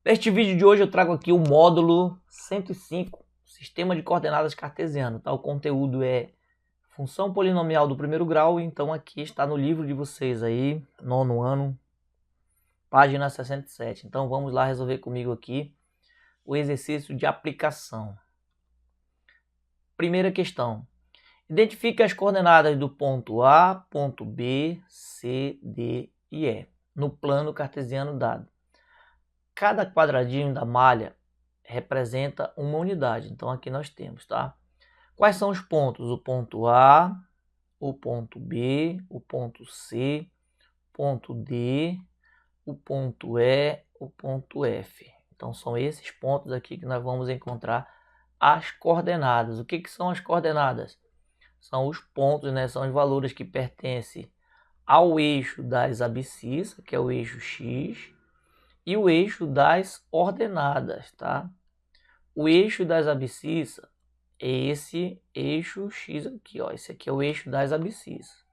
Neste vídeo de hoje eu trago aqui o módulo 105, Sistema de Coordenadas Cartesiano. Tá? O conteúdo é função polinomial do primeiro grau, então aqui está no livro de vocês aí, nono ano, página 67. Então vamos lá resolver comigo aqui o exercício de aplicação. Primeira questão. Identifique as coordenadas do ponto A, ponto B, C, D e E no plano cartesiano dado. Cada quadradinho da malha representa uma unidade. Então aqui nós temos, tá? Quais são os pontos? O ponto A, o ponto B, o ponto C, ponto D, o ponto E, o ponto F. Então são esses pontos aqui que nós vamos encontrar as coordenadas. O que são as coordenadas? São os pontos, né? São os valores que pertencem ao eixo das abscissas, que é o eixo X, e o eixo das ordenadas, tá? O eixo das abscissas é esse eixo X aqui, ó. Esse aqui é o eixo das abscissas.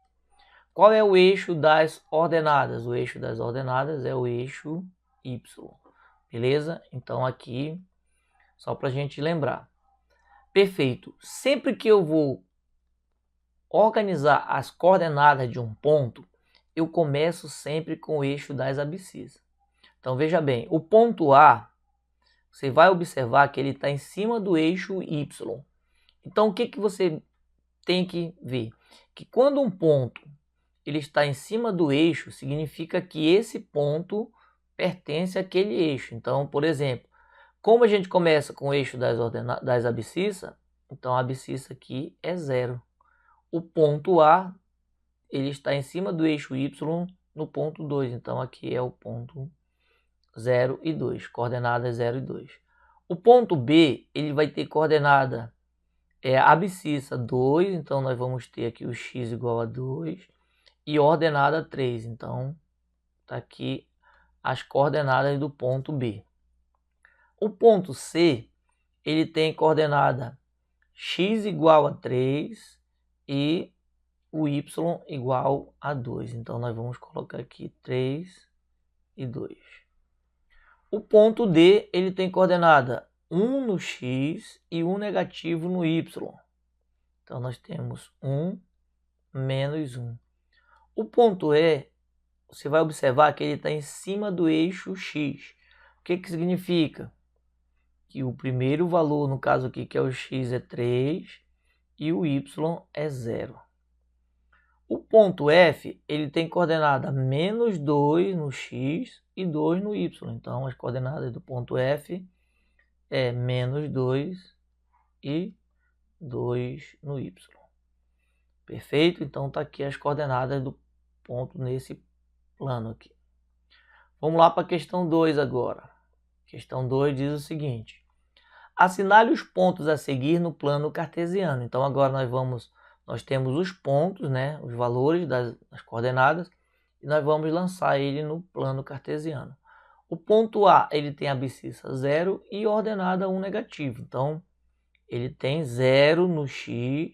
Qual é o eixo das ordenadas? O eixo das ordenadas é o eixo Y, beleza? Então aqui, só para a gente lembrar. Perfeito. Sempre que eu vou organizar as coordenadas de um ponto, eu começo sempre com o eixo das abscissas. Então veja bem, o ponto A, você vai observar que ele está em cima do eixo Y. Então o que você tem que ver? Que quando um ponto ele está em cima do eixo, significa que esse ponto pertence àquele eixo. Então, por exemplo, como a gente começa com o eixo das abscissas, então a abscissa aqui é 0. O ponto A ele está em cima do eixo Y no ponto 2. Então aqui é o ponto 0 e 2, coordenadas 0 e 2. O ponto B, ele vai ter coordenada abscissa 2, então nós vamos ter aqui o x igual a 2, e ordenada 3, então está aqui as coordenadas do ponto B. O ponto C, ele tem coordenada x igual a 3 e o y igual a 2, então nós vamos colocar aqui 3 e 2. O ponto D, ele tem coordenada 1 no x e 1 negativo no y. Então, nós temos 1 menos 1. O ponto E, você vai observar que ele está em cima do eixo x. O que significa? Que o primeiro valor, no caso aqui, que é o x, é 3 e o y é 0. O ponto F, ele tem coordenada menos 2 no x e 2 no y. Então, as coordenadas do ponto F é menos 2 e 2 no y. Perfeito? Então, está aqui as coordenadas do ponto nesse plano aqui. Vamos lá para a questão 2 agora. Questão 2 diz o seguinte. Assinale os pontos a seguir no plano cartesiano. Então, agora nós temos os pontos, né, os valores das coordenadas, e nós vamos lançar ele no plano cartesiano. O ponto A, ele tem abscissa 0 e ordenada 1 negativo. Então, ele tem 0 no x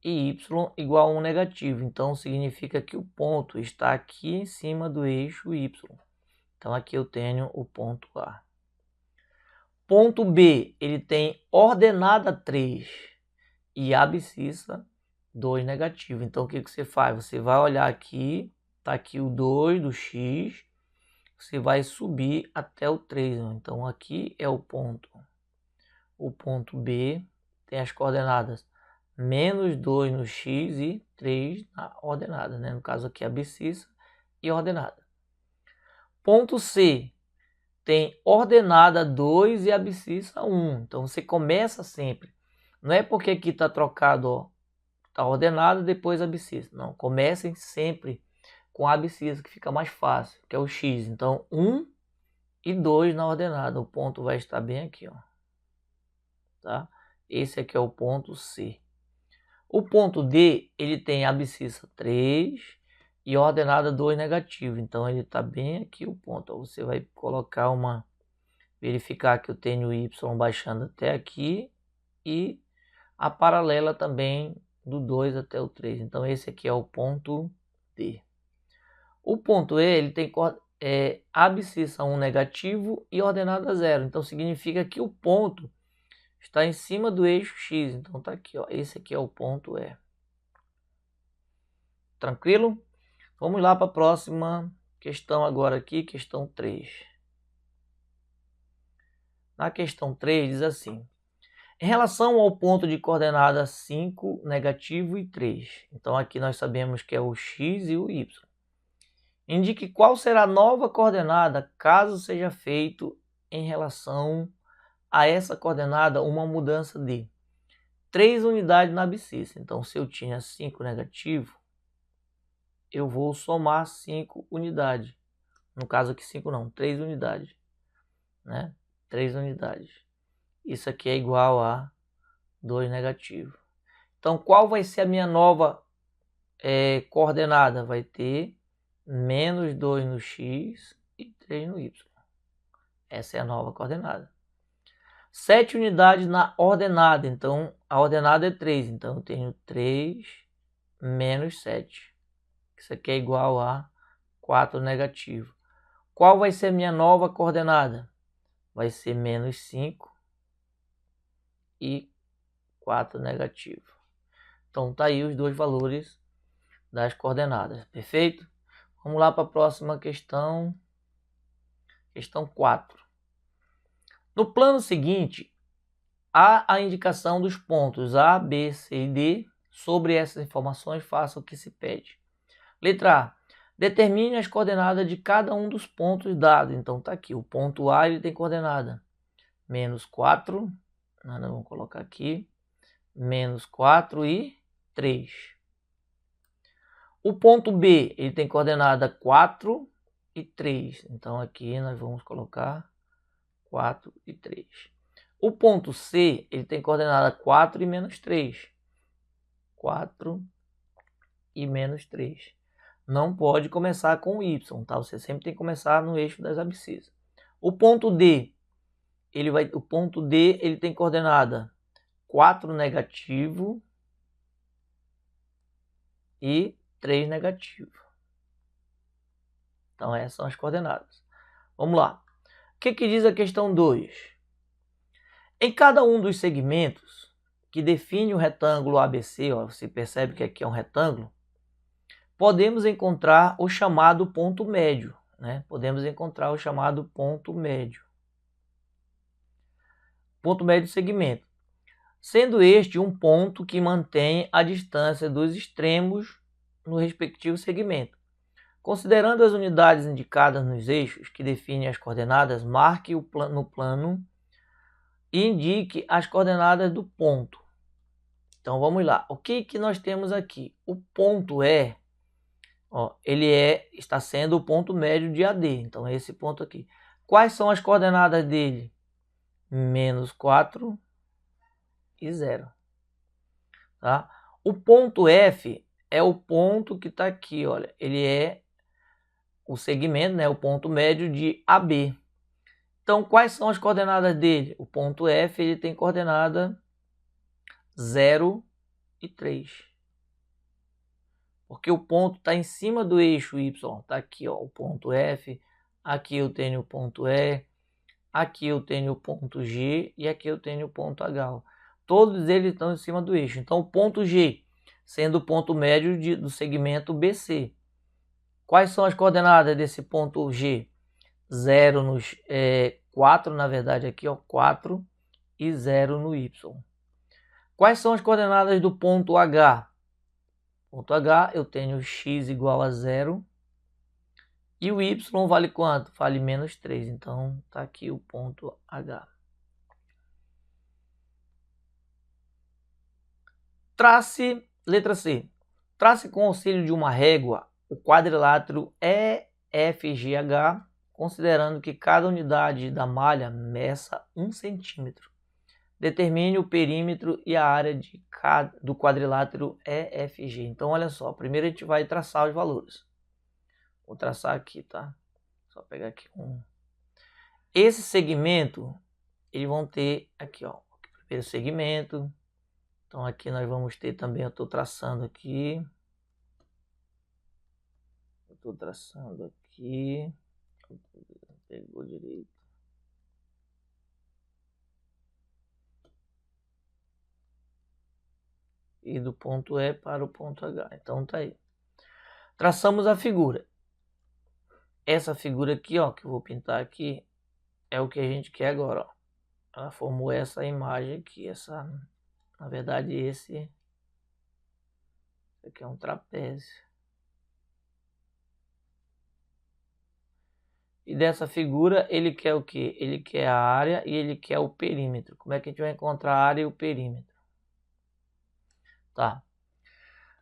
e y igual a 1 negativo. Então, significa que o ponto está aqui em cima do eixo y. Então, aqui eu tenho o ponto A. Ponto B, ele tem ordenada 3 e abscissa 2 negativo. Então, o que você faz? Você vai olhar aqui, está aqui o 2 do x, você vai subir até o 3. Então, aqui é o ponto B, tem as coordenadas menos 2 no x e 3 na ordenada, né? No caso aqui, abscissa e ordenada. Ponto C, tem ordenada 2 e abscissa 1. Então, você começa sempre. Não é porque aqui está trocado, ó, está ordenado, depois abscissa. Não, comecem sempre com a abscissa, que fica mais fácil, que é o x. Então, 1 e 2 na ordenada. O ponto vai estar bem aqui, ó. Tá? Esse aqui é o ponto C. O ponto D, ele tem abscissa 3 e ordenada 2 negativo. Então, ele está bem aqui o ponto. Você vai colocar verificar que eu tenho y baixando até aqui e a paralela também do 2 até o 3. Então, esse aqui é o ponto D. O ponto E, ele tem abscissa 1 negativo e ordenada 0. Então significa que o ponto está em cima do eixo X. Então tá aqui, ó. Esse aqui é o ponto E. Tranquilo? Vamos lá para a próxima questão agora aqui, questão 3. Na questão 3 diz assim: em relação ao ponto de coordenada 5, negativo e 3. Então aqui nós sabemos que é o X e o Y. Indique qual será a nova coordenada caso seja feito em relação a essa coordenada uma mudança de 3 unidades na abscissa. Então se eu tinha 5 negativo, eu vou somar 5 unidades. No caso aqui 5 não, 3 unidades. Né? 3 unidades. Isso aqui é igual a 2 negativo. Então qual vai ser a minha nova coordenada? Vai ter menos 2 no X e 3 no Y. Essa é a nova coordenada. 7 unidades na ordenada. Então a ordenada é 3. Então eu tenho 3 menos 7. Isso aqui é igual a 4 negativo. Qual vai ser a minha nova coordenada? Vai ser menos 5 e 4 negativo. Então tá aí os dois valores das coordenadas. Perfeito? Vamos lá para a próxima questão. Questão 4. No plano seguinte, há a indicação dos pontos A, B, C e D. Sobre essas informações, faça o que se pede. Letra A. Determine as coordenadas de cada um dos pontos dados. Então está aqui. O ponto A ele tem coordenada menos 4. Nós vamos colocar aqui. Menos 4 e 3. O ponto B ele tem coordenada 4 e 3. Então aqui nós vamos colocar 4 e 3. O ponto C ele tem coordenada 4 e menos 3. 4 e menos 3. Não pode começar com Y, tá? Você sempre tem que começar no eixo das abscissas. O ponto D, o ponto D ele tem coordenada 4 negativo e 3 negativo. Então essas são as coordenadas. Vamos lá. O que diz a questão 2? Em cada um dos segmentos que define o retângulo ABC, ó, você percebe que aqui é um retângulo, podemos encontrar o chamado ponto médio. Né? Podemos encontrar o chamado ponto médio. Ponto médio do segmento. Sendo este um ponto que mantém a distância dos extremos no respectivo segmento. Considerando as unidades indicadas nos eixos que definem as coordenadas, marque no plano e indique as coordenadas do ponto. Então vamos lá. O que nós temos aqui? O ponto E, ó, ele está sendo o ponto médio de AD. Então é esse ponto aqui. Quais são as coordenadas dele? Menos 4 e 0. Tá? O ponto F é o ponto que está aqui. Olha, ele é o segmento, né, o ponto médio de AB. Então, quais são as coordenadas dele? O ponto F ele tem coordenada 0 e 3. Porque o ponto está em cima do eixo Y. Está aqui, ó, o ponto F. Aqui eu tenho o ponto E. Aqui eu tenho o ponto G. E aqui eu tenho o ponto H. Todos eles estão em cima do eixo. Então, o ponto G, sendo o ponto médio do segmento BC. Quais são as coordenadas desse ponto G? 0 nos 4, na verdade, aqui, ó, 4 e 0 no Y. Quais são as coordenadas do ponto H? Ponto H, eu tenho x igual a 0. E o Y vale quanto? Vale menos 3. Então, está aqui o ponto H. Trace, letra C. Trace com auxílio de uma régua o quadrilátero EFGH, considerando que cada unidade da malha meça 1 centímetro. Determine o perímetro e a área do quadrilátero EFG. Então, olha só. Primeiro a gente vai traçar os valores. Vou traçar aqui, tá? Só pegar aqui um. Esse segmento, eles vão ter aqui, ó. Primeiro segmento. Então, aqui nós vamos ter também, eu estou traçando aqui. Eu estou traçando aqui. Pegou direito. E do ponto E para o ponto H. Então tá aí. Traçamos a figura. Essa figura aqui, ó, que eu vou pintar aqui, é o que a gente quer agora, ó. Ela formou essa imagem aqui, na verdade esse aqui é um trapézio. E dessa figura ele quer o que? Ele quer a área e ele quer o perímetro. Como é que a gente vai encontrar a área e o perímetro? Tá.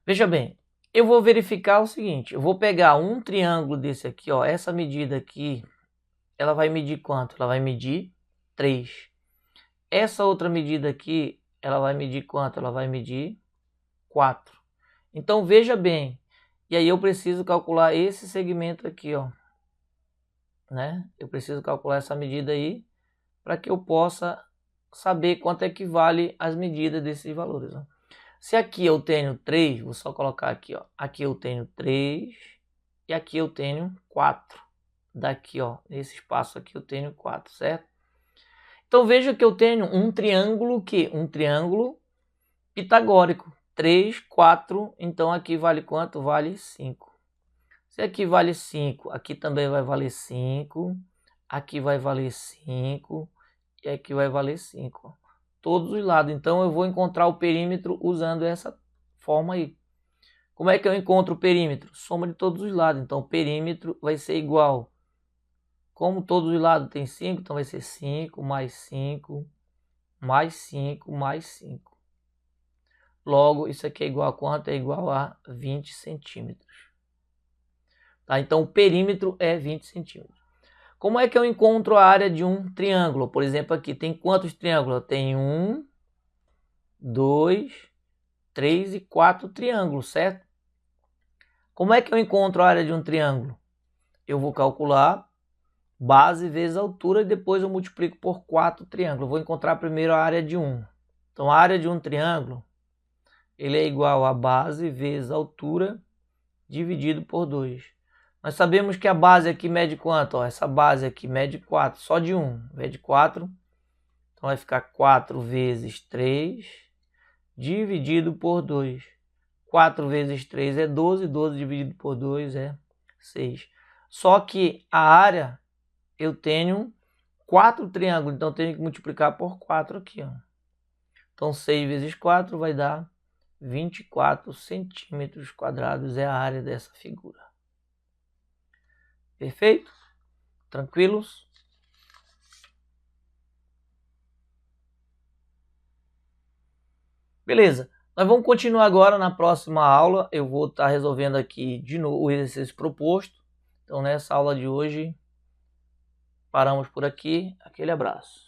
Veja bem, eu vou verificar o seguinte, eu vou pegar um triângulo desse aqui, ó, essa medida aqui, ela vai medir quanto? Ela vai medir 3. Essa outra medida aqui, ela vai medir quanto? Ela vai medir 4. Então veja bem, e aí eu preciso calcular esse segmento aqui, ó, né? Eu preciso calcular essa medida aí para que eu possa saber quanto é que vale as medidas desses valores, ó. Se aqui eu tenho 3, vou só colocar aqui, ó. Aqui eu tenho 3 e aqui eu tenho 4. Daqui, ó, nesse espaço aqui eu tenho 4, certo? Então veja que eu tenho um triângulo um triângulo pitagórico. 3, 4, então aqui vale quanto? Vale 5. Se aqui vale 5, aqui também vai valer 5. Aqui vai valer 5 e aqui vai valer 5, ó. Todos os lados. Então eu vou encontrar o perímetro usando essa forma aí. Como é que eu encontro o perímetro? Soma de todos os lados. Então o perímetro vai ser igual. Como todos os lados tem 5, então vai ser 5 mais 5 mais 5 mais 5. Logo, isso aqui é igual a quanto? É igual a 20 centímetros. Tá? Então o perímetro é 20 centímetros. Como é que eu encontro a área de um triângulo? Por exemplo, aqui tem quantos triângulos? Tem 1, 2, 3 e 4 triângulos, certo? Como é que eu encontro a área de um triângulo? Eu vou calcular base vezes altura e depois eu multiplico por 4 triângulos. Eu vou encontrar primeiro a área de um. Então a área de um triângulo, ele é igual a base vezes altura dividido por 2. Nós sabemos que a base aqui mede quanto? Ó, essa base aqui mede 4, só de 1, mede 4. Então vai ficar 4 vezes 3 dividido por 2. 4 vezes 3 é 12, 12 dividido por 2 é 6. Só que a área, eu tenho 4 triângulos, então eu tenho que multiplicar por 4 aqui, ó. Então 6 vezes 4 vai dar 24 centímetros quadrados, é a área dessa figura. Perfeito? Tranquilos? Beleza. Nós vamos continuar agora na próxima aula. Eu vou estar resolvendo aqui de novo o exercício proposto. Então nessa aula de hoje, paramos por aqui. Aquele abraço.